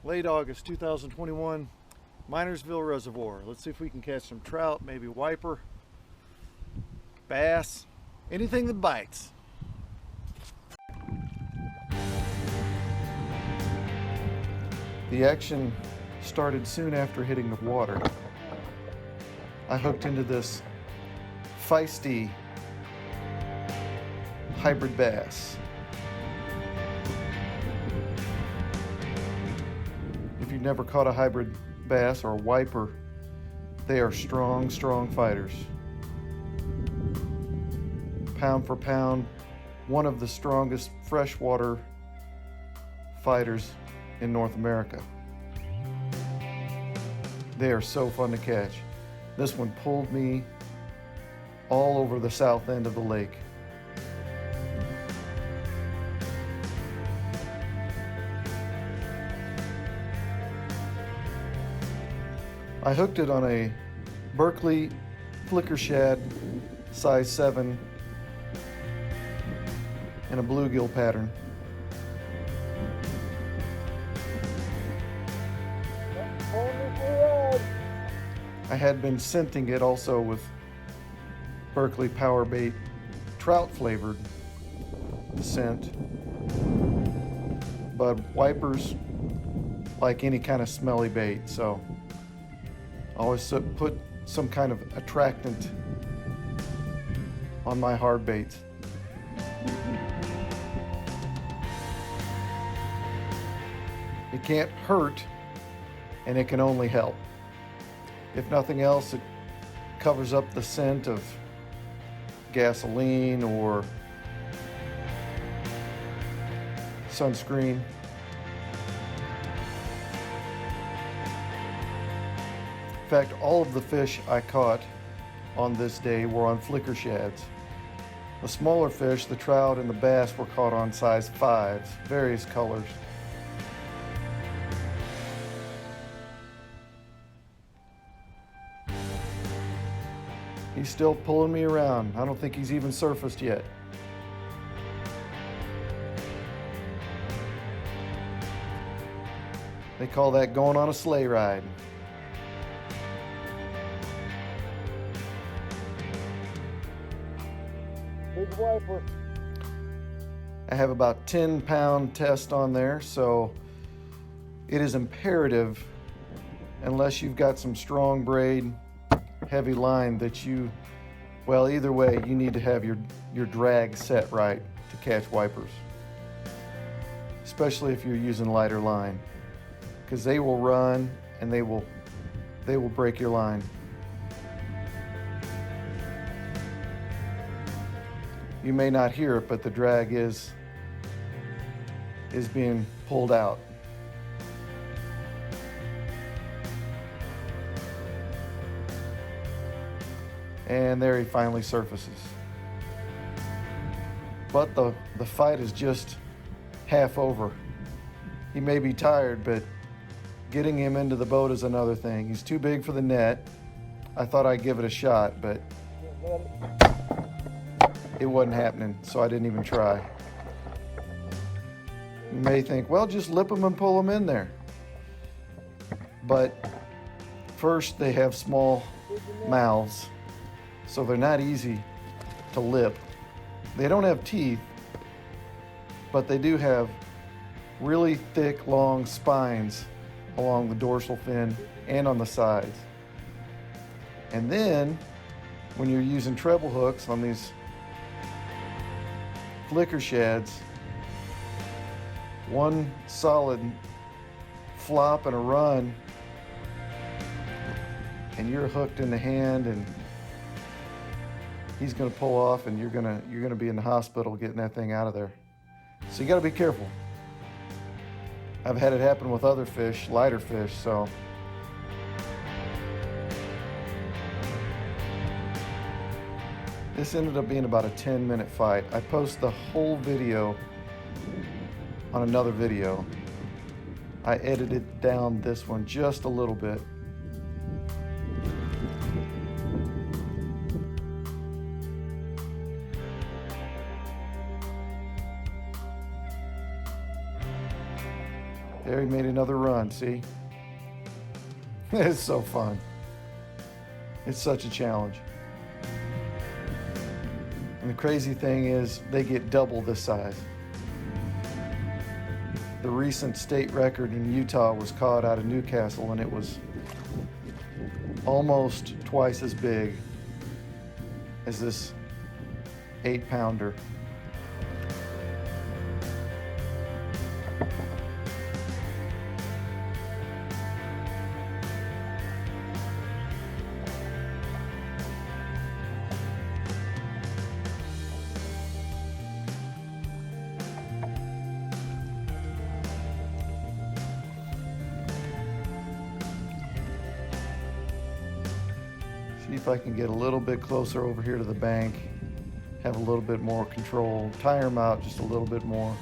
Late August 2021, Minersville Reservoir. Let's see if we can catch some trout, maybe wiper, bass, anything that bites. The action started soon after hitting the water. I hooked into this feisty hybrid bass. If you've never caught a hybrid bass or a wiper, they are strong, strong fighters. Pound for pound, one of the strongest freshwater fighters in North America. They are so fun to catch. This one pulled me all over the south end of the lake. I hooked it on a Berkley flicker shad, size 7, and a bluegill pattern. I had been scenting it also with Berkley Power Bait trout flavored scent, but wipers like any kind of smelly bait, so I always put some kind of attractant on my hard baits. It can't hurt, and it can only help. If nothing else, it covers up the scent of gasoline or sunscreen. In fact, all of the fish I caught on this day were on flicker shads. The smaller fish, the trout and the bass, were caught on size 5s, various colors. He's still pulling me around. I don't think he's even surfaced yet. They call that going on a sleigh ride. Big wiper. I have about 10-pound test on there, so it is imperative, unless you've got some strong braid, heavy line, that well, either way, you need to have your drag set right to catch wipers, especially if you're using lighter line, because they will run and they will break your line. You may not hear it, but the drag is being pulled out. And there he finally surfaces. But the fight is just half over. He may be tired, but getting him into the boat is another thing. He's too big for the net. I thought I'd give it a shot, but it wasn't happening, so I didn't even try. You may think, well, just lip them and pull them in there. But first, they have small mouths, so they're not easy to lip. They don't have teeth, but they do have really thick, long spines along the dorsal fin and on the sides. And then, when you're using treble hooks on these flicker shads, one solid flop and a run, and you're hooked in the hand, and he's going to pull off, and you're going to be in the hospital getting that thing out of there. So you got to be careful. I've had it happen with other fish, lighter fish, so this ended up being about a 10-minute fight. I post the whole video on another video. I edited down this one just a little bit. There he made another run, see? It's so fun. It's such a challenge. And the crazy thing is they get double this size. The recent state record in Utah was caught out of Newcastle, and it was almost twice as big as this 8-pounder. See if I can get a little bit closer over here to the bank, have a little bit more control, tire them out just a little bit more.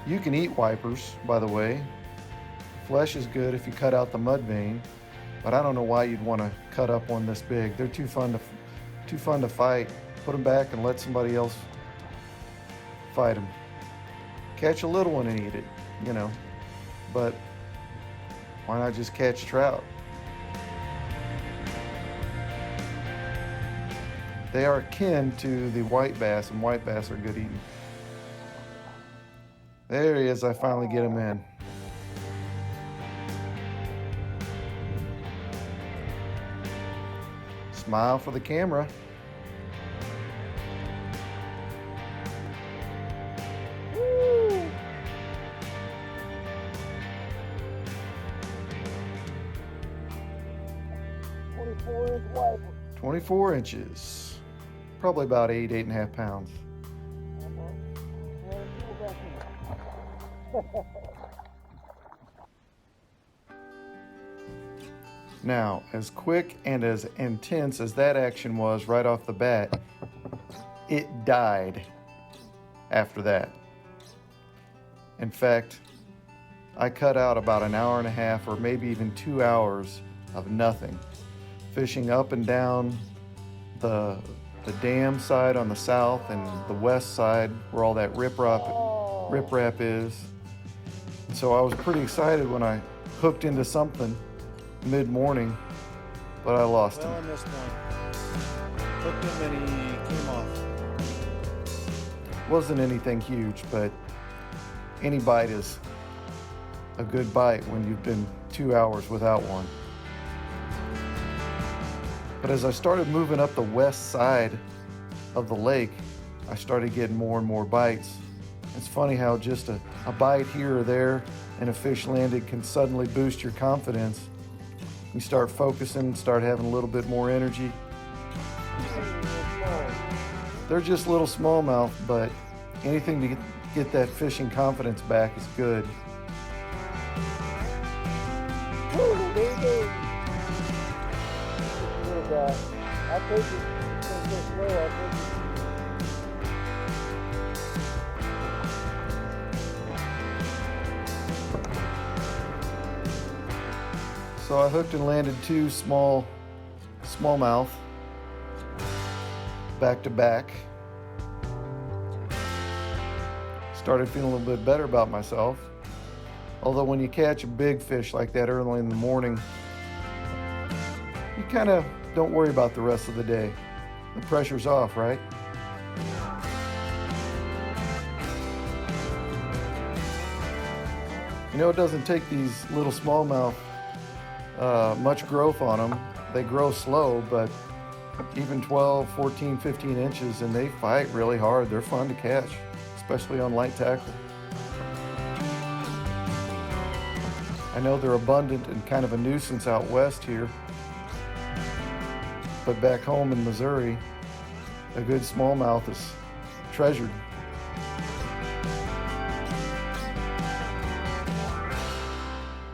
You can eat wipers, by the way. Flesh is good if you cut out the mud vein, but I don't know why you'd want to cut up one this big. They're too fun to fight. Put them back and let somebody else fight them. Catch a little one and eat it, you know, but why not just catch trout? They are akin to the white bass, and white bass are good eating. There he is, I finally get him in. Smile for the camera. Woo! 24-inch wiper. 24 inches. Probably about 8.5 pounds. Now, as quick and as intense as that action was right off the bat, it died after that. In fact, I cut out about an hour and a half or maybe even 2 hours of nothing, fishing up and down the dam side on the south and the west side where all that riprap is. And so I was pretty excited when I hooked into something mid-morning, but I lost him. Well, I missed one. Hooked him and he came off. Wasn't anything huge, but any bite is a good bite when you've been 2 hours without one. But as I started moving up the west side of the lake, I started getting more and more bites. It's funny how just a bite here or there and a fish landed can suddenly boost your confidence. You start focusing, start having a little bit more energy. They're just little smallmouth, but anything to get that fishing confidence back is good. I'll take it this way. I'll take it. So I hooked and landed 2 smallmouth back to back. Started feeling a little bit better about myself. Although when you catch a big fish like that early in the morning, you kind of don't worry about the rest of the day. The pressure's off, right? You know, it doesn't take these little smallmouth much growth on them. They grow slow, but even 12, 14, 15 inches, and they fight really hard. They're fun to catch, especially on light tackle. I know they're abundant and kind of a nuisance out west here, but back home in Missouri, a good smallmouth is treasured.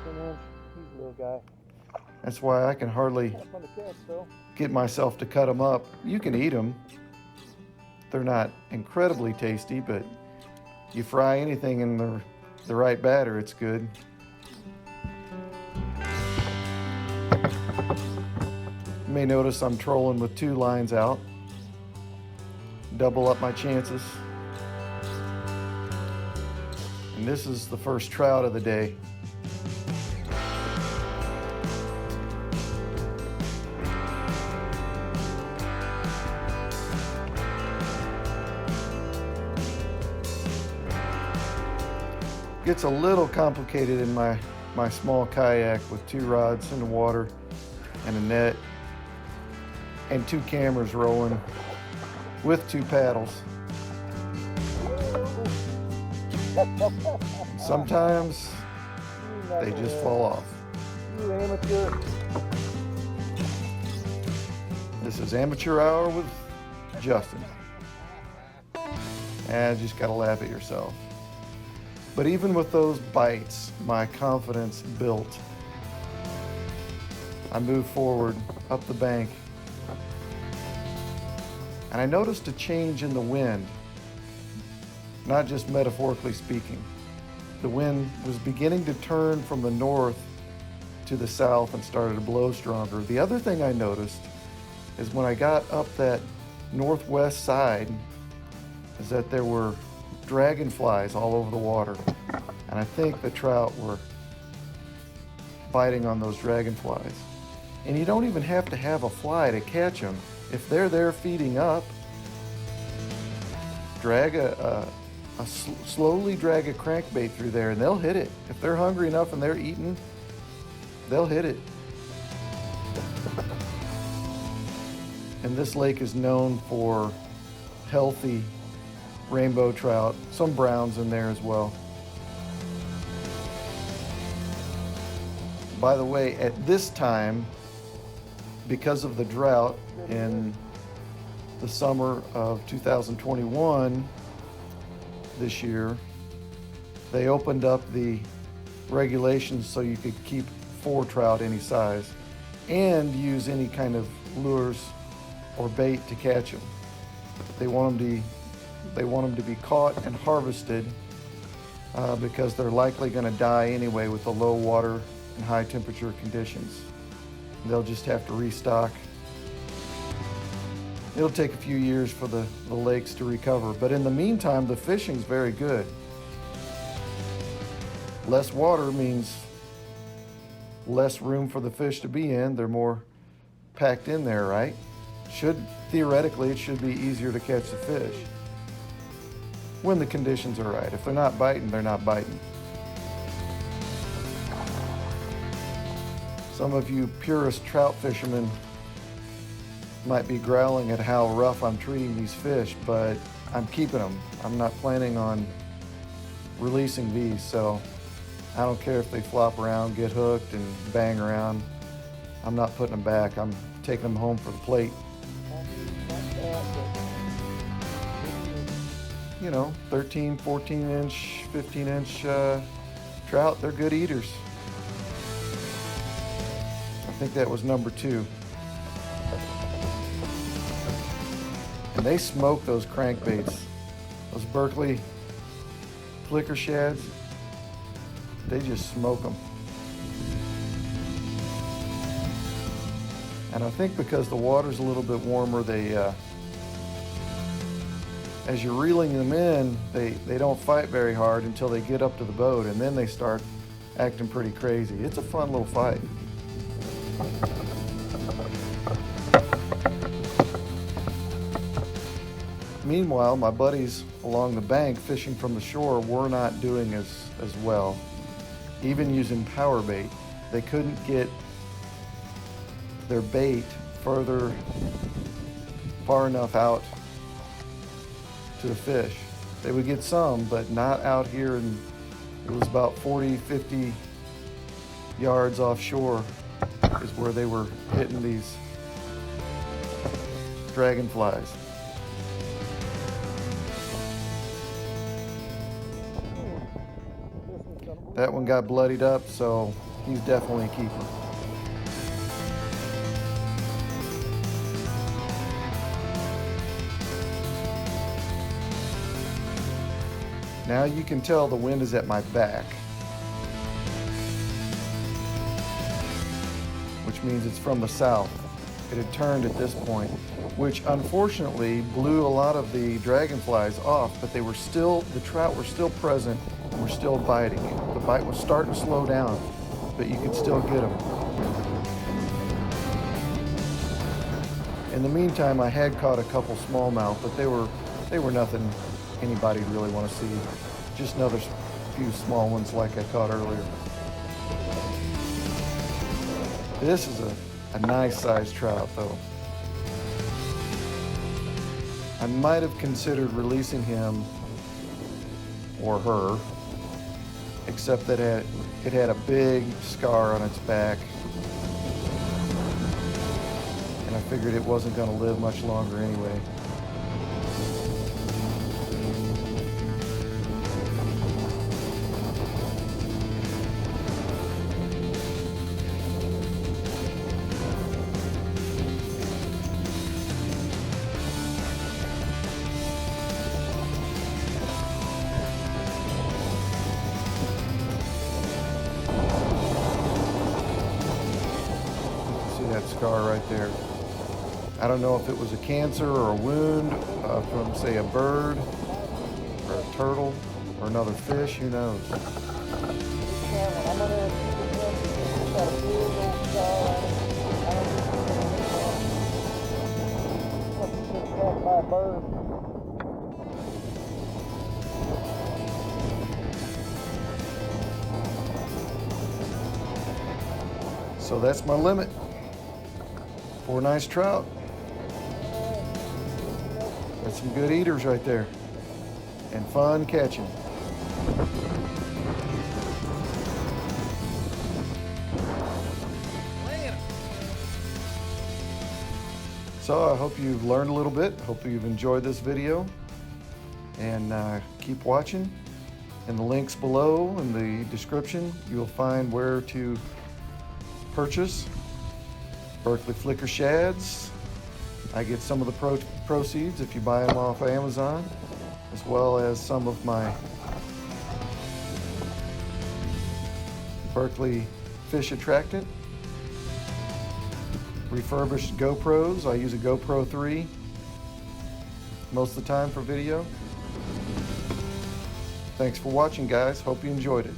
He's a little guy. That's why I can hardly Fun to catch, though. get myself to cut them up. You can eat them. They're not incredibly tasty, but you fry anything in the right batter, it's good. You may notice I'm trolling with 2 lines out. Double up my chances. And this is the first trout of the day. Gets a little complicated in my small kayak with 2 rods in the water and a net and 2 cameras rolling with 2 paddles. Sometimes they just fall off. You amateur. This is Amateur Hour with Justin. And just gotta laugh at yourself. But even with those bites, my confidence built. I moved forward up the bank, and I noticed a change in the wind, not just metaphorically speaking. The wind was beginning to turn from the north to the south and started to blow stronger. The other thing I noticed is when I got up that northwest side is that there were dragonflies all over the water. And I think the trout were biting on those dragonflies. And you don't even have to have a fly to catch them. If they're there feeding up, slowly drag a crankbait through there and they'll hit it. If they're hungry enough and they're eating, they'll hit it. And this lake is known for healthy rainbow trout, some browns in there as well. By the way, at this time, because of the drought in the summer of 2021, this year, they opened up the regulations so you could keep 4 trout any size and use any kind of lures or bait to catch them. They want them to be caught and harvested because they're likely going to die anyway with the low water and high temperature conditions. They'll just have to restock. It'll take a few years for the lakes to recover, but in the meantime, the fishing's very good. Less water means less room for the fish to be in. They're more packed in there, right? Theoretically, it should be easier to catch the fish when the conditions are right. If they're not biting, they're not biting. Some of you purist trout fishermen might be growling at how rough I'm treating these fish, but I'm keeping them. I'm not planning on releasing these, so I don't care if they flop around, get hooked, and bang around. I'm not putting them back. I'm taking them home for the plate. You know, 13, 14 inch, 15 inch trout, they're good eaters. I think that was number 2. And they smoke those crankbaits. Those Berkley flicker shads, they just smoke them. And I think because the water's a little bit warmer, as you're reeling them in, they don't fight very hard until they get up to the boat, and then they start acting pretty crazy. It's a fun little fight. Meanwhile, my buddies along the bank fishing from the shore were not doing as well. Even using power bait, they couldn't get their bait far enough out to the fish. They would get some, but not out here, and it was about 40, 50 yards offshore is where they were hitting these dragonflies. That one got bloodied up, so he's definitely a keeper. Now you can tell the wind is at my back, which means it's from the south. It had turned at this point, which unfortunately blew a lot of the dragonflies off, but the trout were still present and were still biting. The bite was starting to slow down, but you could still get them. In the meantime, I had caught a couple smallmouth, but they were nothing anybody'd really want to see. Just another few small ones like I caught earlier. This is a nice sized trout though. I might have considered releasing him or her, except that it had a big scar on its back. And I figured it wasn't going to live much longer anyway. Scar right there. I don't know if it was a cancer or a wound from, say, a bird or a turtle or another fish. Who knows? So that's my limit. 4 nice trout. That's some good eaters right there. And fun catching. So I hope you've learned a little bit. Hope you've enjoyed this video. And keep watching. In the links below in the description, you'll find where to purchase Berkley Flicker Shads. I get some of the proceeds if you buy them off Amazon, as well as some of my Berkley Fish Attractant. Refurbished GoPros. I use a GoPro 3 most of the time for video. Thanks for watching, guys. Hope you enjoyed it.